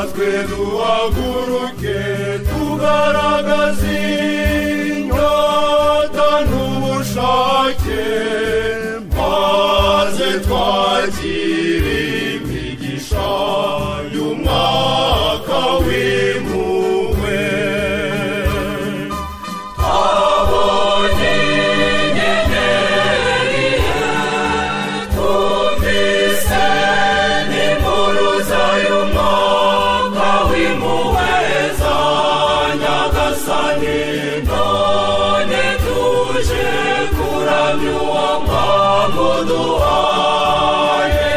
natwe duhaguruke tugaragaza inyota n'ubushake maze twakire imigisha y'umwaka w'impuhwe. Twabonye inyenyeri twumvise n'impuruza y'umwaka w'impuhwe za Nyagasani, none tuje kuramya uwo mwaka uduhaye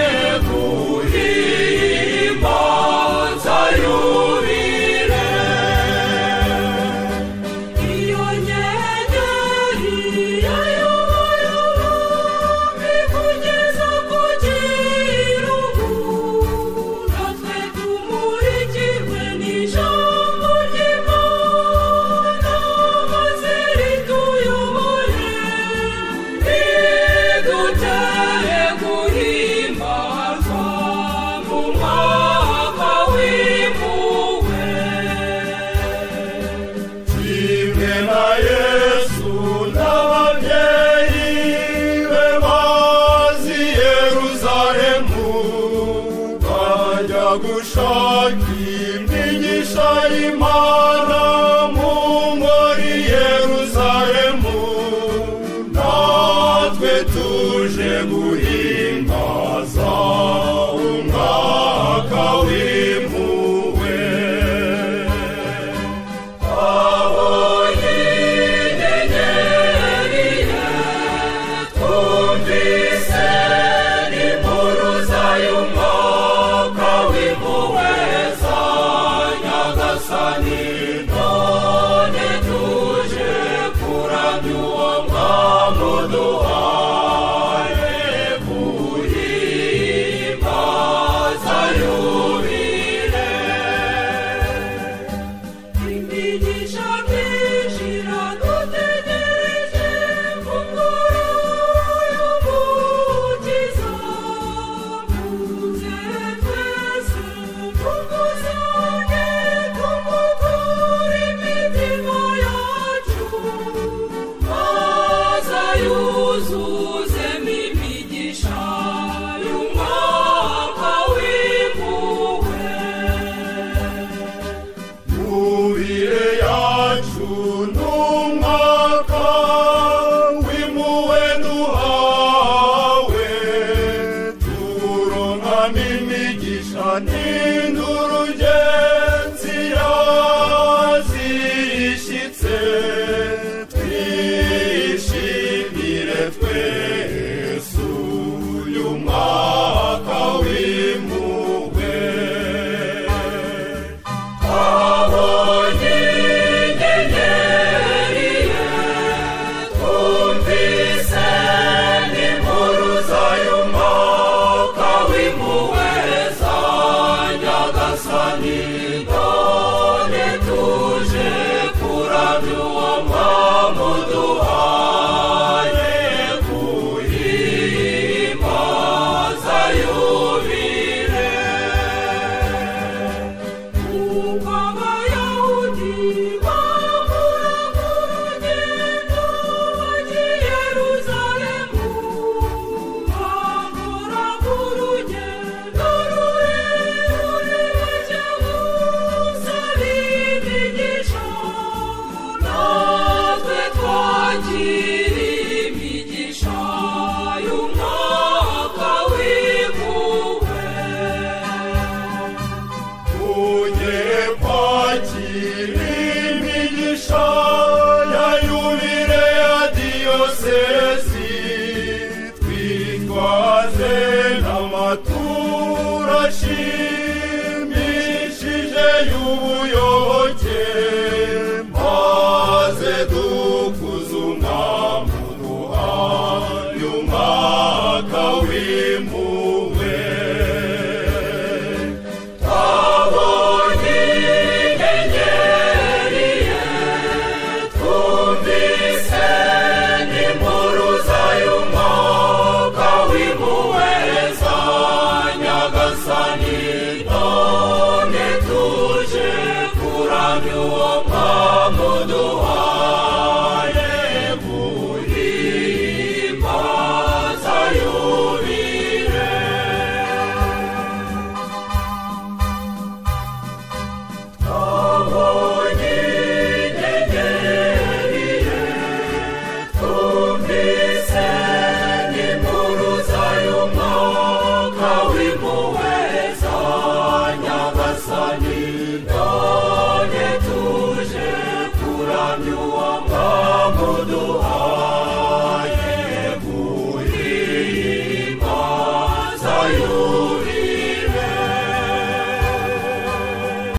guhimbaza yubile. Iyo nyenyeri yayoboye kugeza ku kirugu, natwe tumurikirwe n'ijambo ry'Imana maze rituyobore ridutere guhimbazwa mu mwaka w'impuhwe. Kimwe na Yesu n'ababyeyi be bazi Yerusalemu, bajya gushaka imigisha y'Imana mu ngori Yerusalemu, natwe tuje guhimbaza umwaka w'impuhwe. Twabonye inyenyeri twumvise n'impuruza y'umwaka w'impuhwe za Nyagasani, none tuje kuramya uwo mwaka uduhaye guhimbaza yubile. Imigisha myinshi iradutegereje ku ngoro y'Umukiza, muze twese tumusange tumuture imitima yacu, maze ayuzuzemo imigisha y'umwaka w'impuhwe. Yubile yacu n'umwaka w'impuhwe duhawe, turonkamo imigisha n'indurugezi yazishyitse, twishimire twese uyu mwaka w'impuhwe. Twabonye inyenyeri twumvise n'impuruza y'umwaka w'impuhwe za Nyagasani, none tuje kuramya uwo mwaka uduhaye guhimbaza yubile. Kuko Abayahudi bamuraga urugendo bajya i Yerusalemu, bakoraga urugendo rurerure bajya gusaba imigisha, natwe twakira imigisha y'umwaka w'impuhwe. Tugiye kwakira imigisha ya yubile ya diyosezi, twitwaze n'amaturo ashimishije y'ubuyobozi